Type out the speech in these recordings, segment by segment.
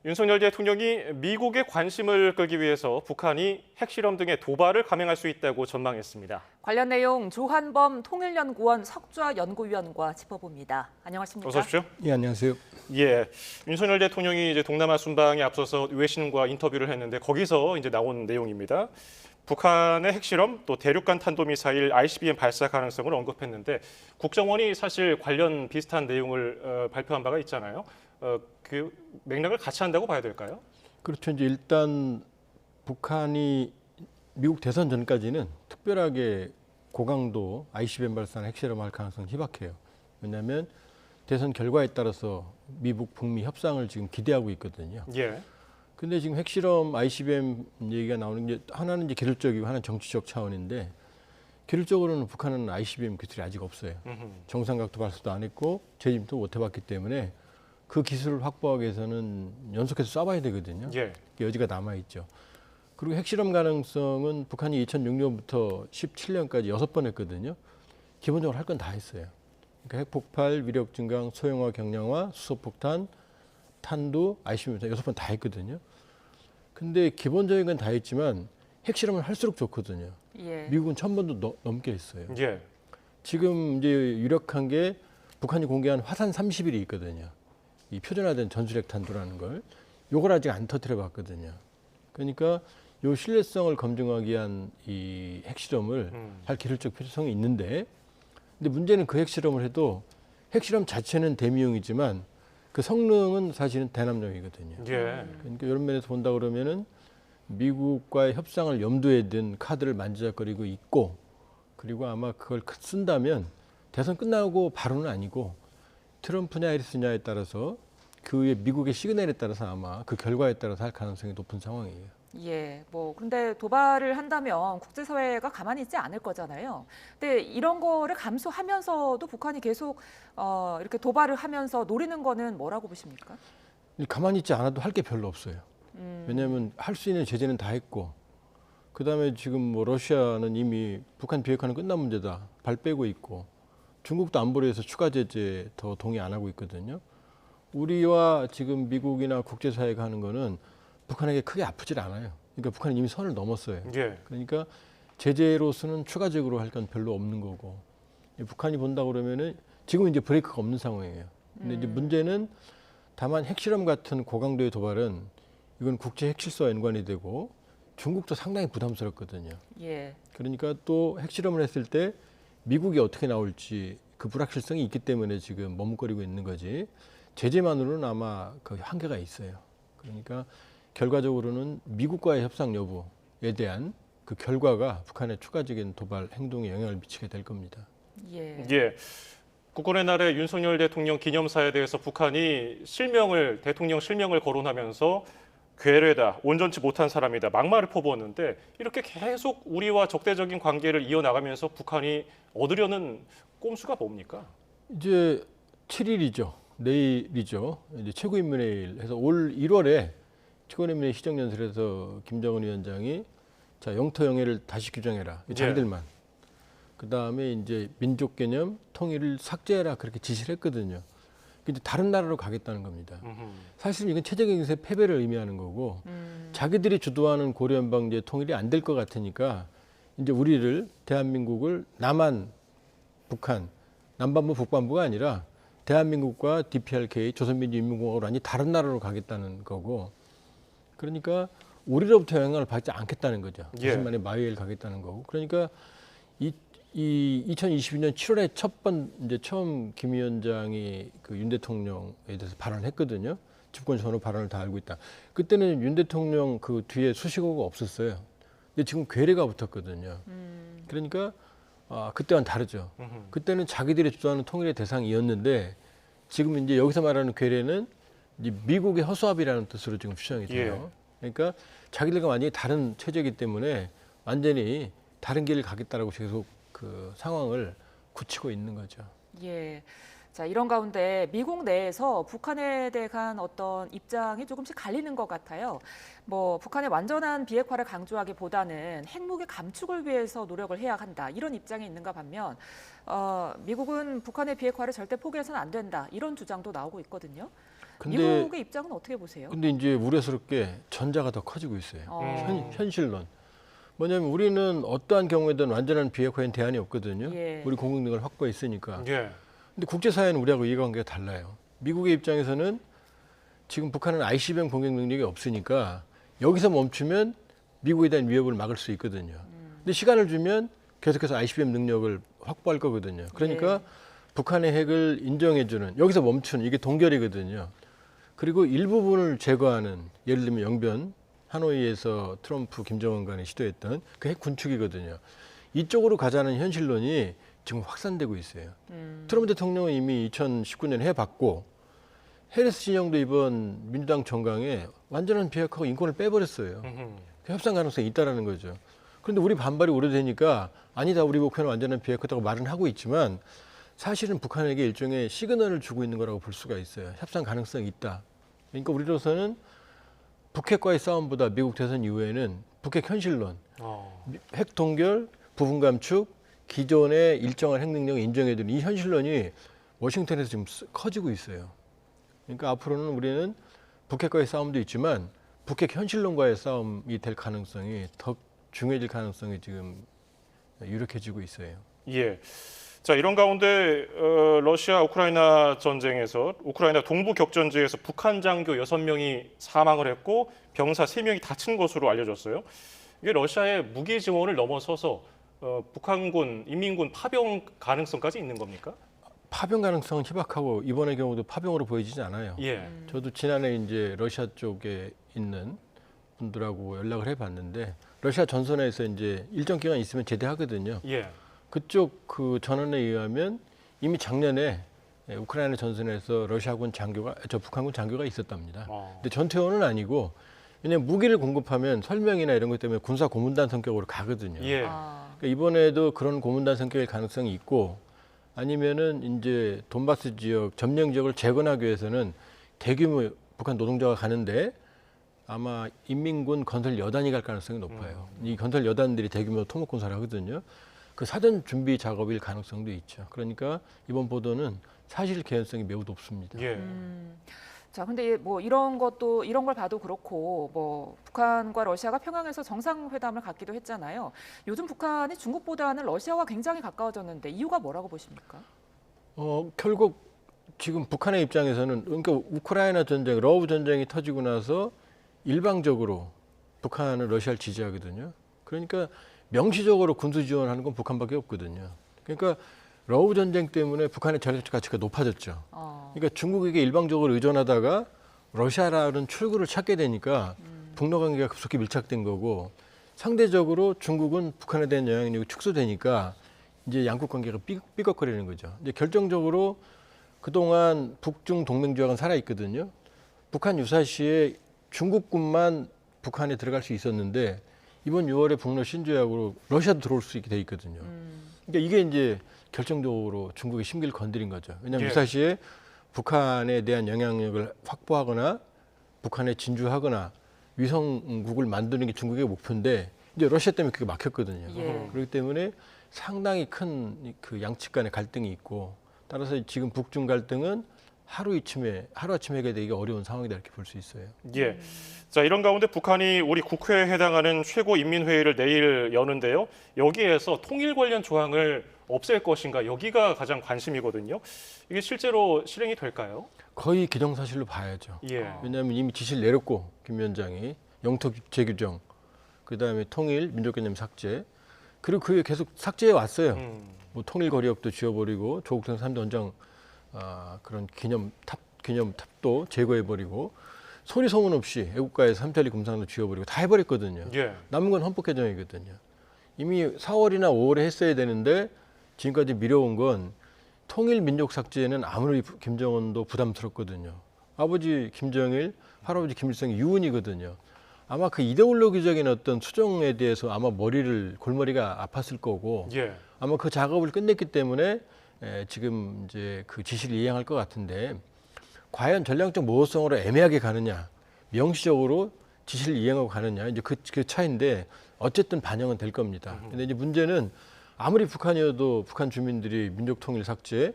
윤석열 대통령이 미국의 관심을 끌기 위해서 북한이 핵실험 등의 도발을 감행할 수 있다고 전망했습니다. 관련 내용 조한범 통일연구원 석좌 연구위원과 짚어봅니다. 안녕하십니까? 어서 오십시오. 예, 안녕하세요. 예, 윤석열 대통령이 이제 동남아 순방에 앞서서 외신과 인터뷰를 했는데 거기서 이제 나온 내용입니다. 북한의 핵실험 또 대륙간 탄도미사일 ICBM 발사 가능성을 언급했는데 국정원이 사실 관련 비슷한 내용을 발표한 바가 있잖아요. 그 맥락을 같이 한다고 봐야 될까요? 그렇죠. 이제 일단 북한이 미국 대선 전까지는 특별하게 고강도 ICBM 발사나 핵실험할 가능성이 희박해요. 왜냐하면 대선 결과에 따라서 미국 북미 협상을 지금 기대하고 있거든요. 예. 근데 지금 핵실험 ICBM 얘기가 나오는 게 하나는 이제 기술적이고 하나는 정치적 차원인데 기술적으로는 북한은 ICBM 기술이 아직 없어요. 정상각도 발사도 안 했고 재임도 못 해봤기 때문에 그 기술을 확보하기 위해서는 연속해서 쏴봐야 되거든요. 예. 여지가 남아있죠. 그리고 핵실험 가능성은 북한이 2006년부터 17년까지 6번 했거든요. 기본적으로 할 건 다 했어요. 그러니까 핵폭발, 위력 증강, 소형화, 경량화, 수소폭탄, 탄두, ICBM 6번 다 했거든요. 근데 기본적인 건 다 했지만 핵실험을 할수록 좋거든요. 예. 미국은 1000번도 넘게 했어요. 예. 지금 이제 유력한 게 북한이 공개한 화산 30일이 있거든요. 이 표준화된 전술핵 탄두라는 걸. 요걸 아직 안 터뜨려 봤거든요. 그러니까 요 신뢰성을 검증하기 위한 이 핵실험을 할 기술적 필요성이 있는데 근데 문제는 그 핵실험을 해도 핵실험 자체는 대미용이지만 그 성능은 사실은 대남용이거든요. 예. 그러니까 이런 면에서 본다 그러면은 미국과의 협상을 염두에 둔 카드를 만지작거리고 있고 그리고 아마 그걸 쓴다면 대선 끝나고 바로는 아니고 트럼프냐 해리스냐에 따라서 그 미국의 시그널에 따라서 아마 그 결과에 따라서 할 가능성이 높은 상황이에요. 예, 그런데 도발을 한다면 국제사회가 가만히 있지 않을 거잖아요. 근데 이런 거를 감수하면서도 북한이 계속 이렇게 도발을 하면서 노리는 거는 뭐라고 보십니까? 가만히 있지 않아도 할 게 별로 없어요. 왜냐하면 할 수 있는 제재는 다 했고 그다음에 지금 뭐 러시아는 이미 북한 비핵화는 끝난 문제다. 발 빼고 있고 중국도 안보리에서 추가 제재 더 동의 안 하고 있거든요. 우리와 지금 미국이나 국제사회가 하는 거는 북한에게 크게 아프질 않아요. 그러니까 북한은 이미 선을 넘었어요. 예. 그러니까 제재로서는 추가적으로 할 건 별로 없는 거고 북한이 본다 그러면은 지금 이제 브레이크가 없는 상황이에요. 근데 이제 문제는 다만 핵실험 같은 고강도의 도발은 이건 국제 핵실수와 연관이 되고 중국도 상당히 부담스럽거든요. 예. 그러니까 또 핵실험을 했을 때 미국이 어떻게 나올지 그 불확실성이 있기 때문에 지금 머뭇거리고 있는 거지 제재만으로는 아마 그 한계가 있어요. 그러니까 결과적으로는 미국과의 협상 여부에 대한 그 결과가 북한의 추가적인 도발 행동에 영향을 미치게 될 겁니다. 예. 예. 국군의 날에 윤석열 대통령 기념사에 대해서 북한이 대통령 실명을 거론하면서 괴뢰다, 온전치 못한 사람이다, 막말을 퍼부었는데 이렇게 계속 우리와 적대적인 관계를 이어나가면서 북한이 얻으려는 꼼수가 뭡니까? 이제 7일이죠. 내일이죠. 이제 최고인민회의를 해서 올 1월에 최고인민회의 시정연설에서 김정은 위원장이 자 영토 영해를 다시 규정해라. 자기들만. 그 다음에 이제 민족 개념 통일을 삭제해라 그렇게 지시를 했거든요. 근데 다른 나라로 가겠다는 겁니다. 사실 이건 체제적 인세 패배를 의미하는 거고 자기들이 주도하는 고려연방제 통일이 안 될 것 같으니까 이제 우리를 대한민국을 남한, 북한, 남반부, 북반부가 아니라 대한민국과 DPRK, 조선민주인민공화국을 아니 다른 나라로 가겠다는 거고 그러니까 우리로부터 영향을 받지 않겠다는 거죠. 예. 자신만의 마위를 가겠다는 거고 그러니까 이 2022년 7월에 이제 처음 김 위원장이 그 윤 대통령에 대해서 발언을 했거든요. 집권 전후 발언을 다 알고 있다. 그때는 윤 대통령 그 뒤에 수식어가 없었어요. 근데 지금 괴뢰가 붙었거든요. 그러니까 그때와는 다르죠. 그때는 자기들이 주도하는 통일의 대상이었는데 지금 이제 여기서 말하는 괴뢰는 이제 미국의 허수아비라는 뜻으로 지금 추정이 돼요. 그러니까 자기들과 완전히 다른 체제이기 때문에 완전히 다른 길을 가겠다라고 계속 그 상황을 굳히고 있는 거죠. 예. 자, 이런 가운데 미국 내에서 북한에 대한 어떤 입장이 조금씩 갈리는 것 같아요. 북한의 완전한 비핵화를 강조하기보다는 핵무기 감축을 위해서 노력을 해야 한다. 이런 입장이 있는가 반면 미국은 북한의 비핵화를 절대 포기해서는 안 된다. 이런 주장도 나오고 있거든요. 근데 미국의 입장은 어떻게 보세요? 근데 이제 우려스럽게 전자가 더 커지고 있어요. 현실론. 뭐냐면 우리는 어떠한 경우에든 완전한 비핵화엔 대안이 없거든요. 예. 우리 공국능을 확보했으니까. 예. 근데 국제사회는 우리하고 이해관계가 달라요. 미국의 입장에서는 지금 북한은 ICBM 공격 능력이 없으니까 여기서 멈추면 미국에 대한 위협을 막을 수 있거든요. 근데 시간을 주면 계속해서 ICBM 능력을 확보할 거거든요. 그러니까 북한의 핵을 인정해주는, 여기서 멈추는, 이게 동결이거든요. 그리고 일부분을 제거하는, 예를 들면 영변, 하노이에서 트럼프, 김정은 간에 시도했던 그 핵 군축이거든요. 이쪽으로 가자는 현실론이 지금 확산되고 있어요. 트럼프 대통령은 이미 2019년에 해봤고, 해리스 진영도 이번 민주당 정강에 완전한 비핵화하고 인권을 빼버렸어요. 그 협상 가능성이 있다라는 거죠. 그런데 우리 반발이 오래되니까 아니다, 우리 목표는 완전한 비핵화다고 말은 하고 있지만 사실은 북한에게 일종의 시그널을 주고 있는 거라고 볼 수가 있어요. 협상 가능성이 있다. 그러니까 우리로서는 북핵과의 싸움보다 미국 대선 이후에는 북핵 현실론, 핵 동결, 부분 감축, 기존의 일정한 핵 능력을 인정해주는 이 현실론이 워싱턴에서 지금 커지고 있어요. 그러니까 앞으로는 우리는 북핵과의 싸움도 있지만 북핵 현실론과의 싸움이 될 가능성이 더 중요해질 가능성이 지금 유력해지고 있어요. 예. 자, 이런 가운데 러시아 우크라이나 전쟁에서 우크라이나 동부 격전지에서 북한 장교 6명이 사망을 했고 병사 3명이 다친 것으로 알려졌어요. 이게 러시아의 무기 지원을 넘어서서 북한군, 인민군 파병 가능성까지 있는 겁니까? 파병 가능성은 희박하고 이번의 경우도 파병으로 보여지지 않아요. 예. 저도 지난해 이제 러시아 쪽에 있는 분들하고 연락을 해봤는데 러시아 전선에서 이제 일정 기간 있으면 제대하거든요. 예. 그쪽 그 전원에 의하면 이미 작년에 우크라이나 전선에서 러시아군 장교가, 북한군 장교가 있었답니다. 근데 전투요원은 아니고 왜냐면 무기를 공급하면 설명이나 이런 것 때문에 군사 고문단 성격으로 가거든요. 예. 그러니까 이번에도 그런 고문단 성격일 가능성이 있고 아니면은 이제 돈바스 지역 점령 지역을 재건하기 위해서는 대규모 북한 노동자가 가는데 아마 인민군 건설 여단이 갈 가능성이 높아요. 이 건설 여단들이 대규모 토목 공사를 하거든요. 그 사전 준비 작업일 가능성도 있죠. 그러니까 이번 보도는 사실 개연성이 매우 높습니다. 예. 자, 근데 뭐 이런 걸 봐도 그렇고 뭐 북한과 러시아가 평양에서 정상회담을 갖기도 했잖아요. 요즘 북한이 중국보다는 러시아와 굉장히 가까워졌는데 이유가 뭐라고 보십니까? 결국 지금 북한의 입장에서는 그러니까 우크라이나 전쟁, 러브 전쟁이 터지고 나서 일방적으로 북한은 러시아를 지지하거든요. 그러니까 명시적으로 군수 지원하는 건 북한밖에 없거든요. 그러니까 러브 전쟁 때문에 북한의 전략적 가치가 높아졌죠. 그러니까 중국에게 일방적으로 의존하다가 러시아라는 출구를 찾게 되니까 북러 관계가 급속히 밀착된 거고 상대적으로 중국은 북한에 대한 영향력이 축소되니까 이제 양국 관계가 삐걱거리는 거죠. 이제 결정적으로 그동안 북중 동맹 조약은 살아 있거든요. 북한 유사시에 중국군만 북한에 들어갈 수 있었는데 이번 6월에 북러 신조약으로 러시아도 들어올 수 있게 돼 있거든요. 그러니까 이게 이제 결정적으로 중국의 심기를 건드린 거죠. 왜냐하면 예. 유사시에 북한에 대한 영향력을 확보하거나 북한에 진주하거나 위성국을 만드는 게 중국의 목표인데 이제 러시아 때문에 그게 막혔거든요. 예. 그렇기 때문에 상당히 큰 그 양측 간의 갈등이 있고 따라서 지금 북중 갈등은 하루아침에 해결되기 어려운 상황이다 이렇게 볼 수 있어요. 예. 자, 이런 가운데 북한이 우리 국회에 해당하는 최고인민회의를 내일 여는데요. 여기에서 통일 관련 조항을 없앨 것인가 여기가 가장 관심이거든요. 이게 실제로 실행이 될까요? 거의 기정사실로 봐야죠. 예. 왜냐하면 이미 지시를 내렸고 김 위원장이 영토 재규정, 그다음에 통일, 민족개념 삭제, 그리고 그게 계속 삭제해 왔어요. 뭐 통일 거리역도 지워버리고 조국동 3대 원장 그런 기념탑도 제거해버리고 소리 소문 없이 애국가에서 삼천리 금상도 지워버리고 다 해버렸거든요. 예. 남은 건 헌법 개정이거든요. 이미 4월이나 5월에 했어야 되는데 지금까지 미뤄온 건 통일 민족 삭제는 아무리 김정은도 부담스럽거든요. 아버지 김정일, 할아버지 김일성이 유언이거든요. 아마 그 이데올로기적인 어떤 수정에 대해서 아마 골머리가 아팠을 거고 예. 아마 그 작업을 끝냈기 때문에 지금 이제 그 지시를 이행할 것 같은데 과연 전략적 모호성으로 애매하게 가느냐, 명시적으로 지시를 이행하고 가느냐 이제 그 차이인데 어쨌든 반영은 될 겁니다. 근데 이제 문제는 아무리 북한이어도 북한 주민들이 민족 통일 삭제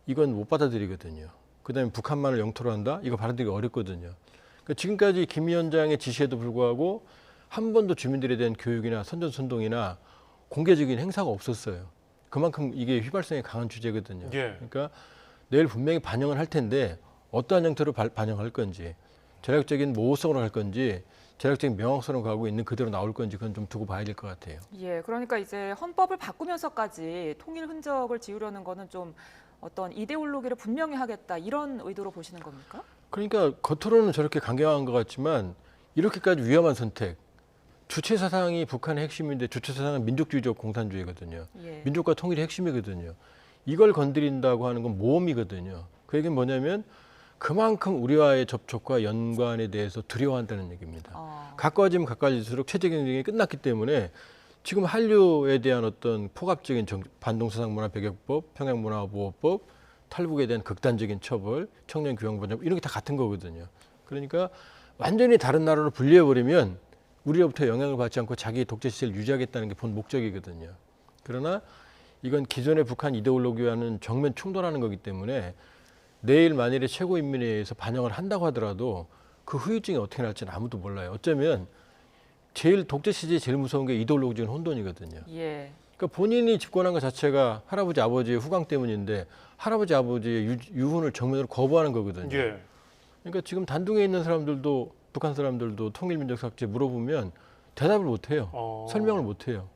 이건 못 받아들이거든요. 그다음에 북한만을 영토로 한다. 이거 받아들이기 어렵거든요. 그러니까 지금까지 김 위원장의 지시에도 불구하고 한 번도 주민들에 대한 교육이나 선전선동이나 공개적인 행사가 없었어요. 그만큼 이게 휘발성이 강한 주제거든요. 예. 그러니까 내일 분명히 반영을 할 텐데 어떠한 형태로 반영할 건지, 전략적인 모호성으로 할 건지, 전략적인 명확성으로 가고 있는 그대로 나올 건지 그건 좀 두고 봐야 될 것 같아요. 예, 그러니까 이제 헌법을 바꾸면서까지 통일 흔적을 지우려는 거는 좀 어떤 이데올로기를 분명히 하겠다 이런 의도로 보시는 겁니까? 그러니까 겉으로는 저렇게 강경한 것 같지만 이렇게까지 위험한 선택. 주체 사상이 북한의 핵심인데 주체 사상은 민족주의적 공산주의거든요. 예. 민족과 통일이 핵심이거든요. 이걸 건드린다고 하는 건 모험이거든요. 그 얘기는 뭐냐면 그만큼 우리와의 접촉과 연관에 대해서 두려워한다는 얘기입니다. 가까워지면 가까워질수록 체제 경쟁이 끝났기 때문에 지금 한류에 대한 어떤 포괄적인 반동사상문화 배격법, 평양문화보호법, 탈북에 대한 극단적인 처벌, 청년교양보장 이런 게 다 같은 거거든요. 그러니까 완전히 다른 나라로 분리해버리면 우리로부터 영향을 받지 않고 자기의 독재 시대를 유지하겠다는 게 본 목적이거든요. 그러나 이건 기존의 북한 이데올로기와는 정면 충돌하는 거기 때문에 내일 만일에 최고인민회의에서 반영을 한다고 하더라도 그 후유증이 어떻게 날지는 아무도 몰라요. 어쩌면 독재 시대에 제일 무서운 게 이데올로기적인 혼돈이거든요. 예. 그러니까 본인이 집권한 것 자체가 할아버지 아버지의 후광 때문인데 할아버지 아버지의 유훈을 정면으로 거부하는 거거든요. 예. 그러니까 지금 단둥에 있는 사람들도 북한 사람들도 통일민족 삭제 물어보면 대답을 못 해요. 설명을 못 해요.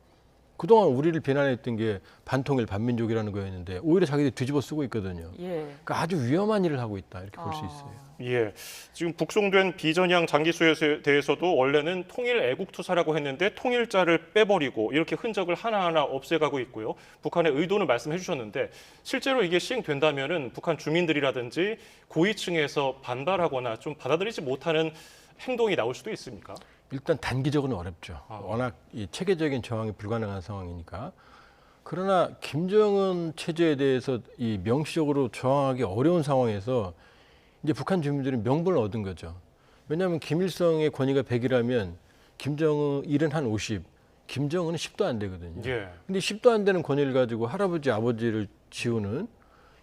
그동안 우리를 비난했던 게 반통일 반민족이라는 거였는데 오히려 자기들이 뒤집어 쓰고 있거든요. 예. 그러니까 아주 위험한 일을 하고 있다 이렇게 볼 수 있어요. 예, 지금 북송된 비전향 장기수에 대해서도 원래는 통일 애국투사라고 했는데 통일자를 빼버리고 이렇게 흔적을 하나하나 없애가고 있고요. 북한의 의도는 말씀해 주셨는데 실제로 이게 시행된다면은 북한 주민들이라든지 고위층에서 반발하거나 좀 받아들이지 못하는 행동이 나올 수도 있습니까? 일단 단기적으로는 어렵죠. 워낙 이 체계적인 저항이 불가능한 상황이니까. 그러나 김정은 체제에 대해서 이 명시적으로 저항하기 어려운 상황에서 이제 북한 주민들은 명분을 얻은 거죠. 왜냐하면 김일성의 권위가 100이라면 김정일은 한 50, 김정은은 10도 안 되거든요. 예. 근데 10도 안 되는 권위를 가지고 할아버지, 아버지를 지우는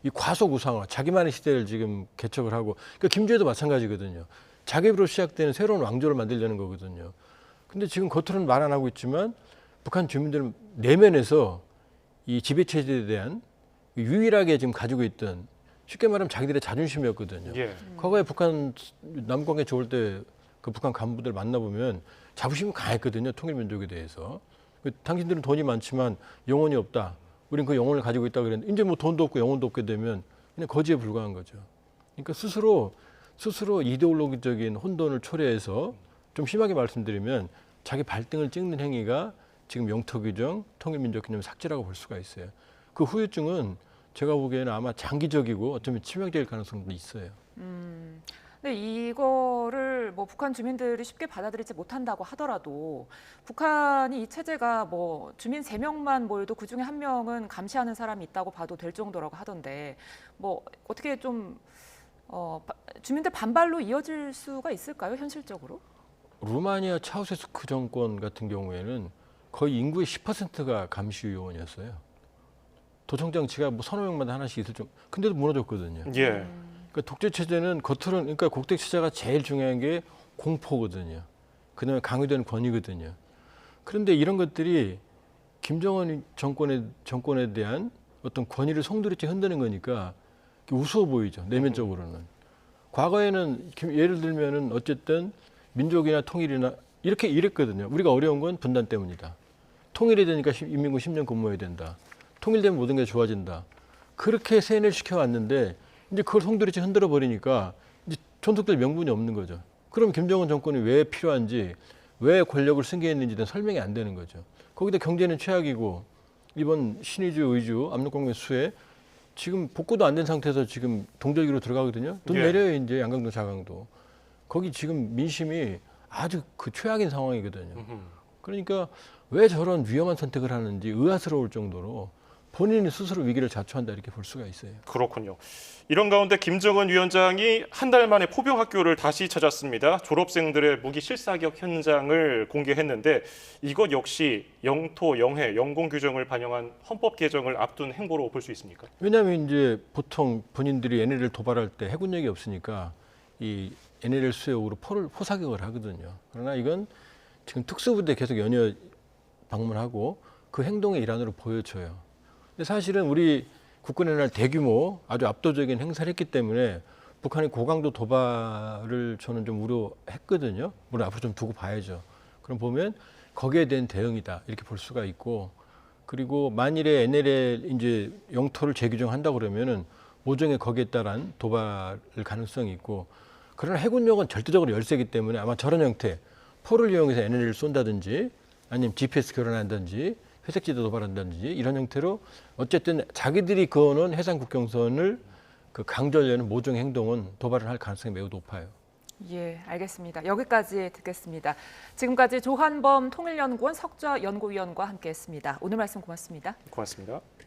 이 과속 우상화, 자기만의 시대를 지금 개척을 하고, 그러니까 김주애도 마찬가지거든요. 자객으로 시작되는 새로운 왕조를 만들려는 거거든요. 근데 지금 겉으로는 말 안 하고 있지만 북한 주민들은 내면에서 이 지배체제에 대한 유일하게 지금 가지고 있던 쉽게 말하면 자기들의 자존심이었거든요. 예. 과거에 북한 남관계 좋을 때 그 북한 간부들 만나보면 자부심이 강했거든요. 통일민족에 대해서. 당신들은 돈이 많지만 영혼이 없다. 우린 그 영혼을 가지고 있다 그랬는데 이제 뭐 돈도 없고 영혼도 없게 되면 그냥 거지에 불과한 거죠. 그러니까 스스로 이데올로기적인 혼돈을 초래해서 좀 심하게 말씀드리면 자기 발등을 찍는 행위가 지금 영토 규정, 통일민족 개념 삭제라고 볼 수가 있어요. 그 후유증은 제가 보기에는 아마 장기적이고 어쩌면 치명적일 가능성도 있어요. 근데 이거를 뭐 북한 주민들이 쉽게 받아들이지 못한다고 하더라도 북한이 이 체제가 뭐 주민 3명만 모여도 그중에 1명은 감시하는 사람이 있다고 봐도 될 정도라고 하던데 뭐 어떻게 좀 주민들 반발로 이어질 수가 있을까요, 현실적으로? 루마니아 차우세스크 정권 같은 경우에는 거의 인구의 10%가 감시 요원이었어요. 도청장치가 뭐 서너 명마다 하나씩 있을 정 근데도 무너졌거든요. 예. 그러니까 독재 체제는 겉으로는 그러니까 국대 체제가 제일 중요한 게 공포거든요. 그다음에 강요되는 권위거든요. 그런데 이런 것들이 김정은 정권에 대한 어떤 권위를 송두리째 흔드는 거니까 우스워 보이죠. 내면적으로는. 과거에는 예를 들면은 어쨌든 민족이나 통일이나 이랬거든요. 우리가 어려운 건 분단 때문이다. 통일이 되니까 인민군 10년 근무해야 된다. 통일되면 모든 게 좋아진다. 그렇게 세뇌를 시켜왔는데 이제 그걸 송두리째 흔들어 버리니까 이제 존속될 명분이 없는 거죠. 그럼 김정은 정권이 왜 필요한지, 왜 권력을 승계했는지에 대한 설명이 안 되는 거죠. 거기다 경제는 최악이고 이번 신의주, 의주, 압록강변 수해 지금 복구도 안 된 상태에서 지금 동절기로 들어가거든요. 눈 예. 내려요 이제 양강도 자강도. 거기 지금 민심이 아주 그 최악인 상황이거든요. 그러니까 왜 저런 위험한 선택을 하는지 의아스러울 정도로 본인이 스스로 위기를 자초한다 이렇게 볼 수가 있어요. 그렇군요. 이런 가운데 김정은 위원장이 한 달 만에 포병 학교를 다시 찾았습니다. 졸업생들의 무기 실사격 현장을 공개했는데 이것 역시 영토, 영해, 영공 규정을 반영한 헌법 개정을 앞둔 행보로 볼 수 있습니까? 왜냐하면 이제 보통 본인들이 NLL 도발할 때 해군력이 없으니까 이 NLL 수역으로 포사격을 하거든요. 그러나 이건 지금 특수부대 계속 연이어 방문하고 그 행동의 일환으로 보여져요. 근데 사실은 우리 국군의 날 대규모 아주 압도적인 행사를 했기 때문에 북한의 고강도 도발을 저는 좀 우려했거든요. 물론 앞으로 좀 두고 봐야죠. 그럼 보면 거기에 대한 대응이다 이렇게 볼 수가 있고, 그리고 만일에 NLL 이제 영토를 재규정한다 그러면은 모종의 거기에 따른 도발 가능성이 있고, 그러나 해군력은 절대적으로 열세기 때문에 아마 저런 형태 포를 이용해서 NLL을 쏜다든지 아니면 GPS 교란한다든지 회색지대 도발한다든지 이런 형태로 어쨌든 자기들이 그어놓은 해상 국경선을 그 강조하려는 모종의 행동은 도발을 할 가능성이 매우 높아요. 예, 알겠습니다. 여기까지 듣겠습니다. 지금까지 조한범 통일연구원 석좌 연구위원과 함께했습니다. 오늘 말씀 고맙습니다. 고맙습니다.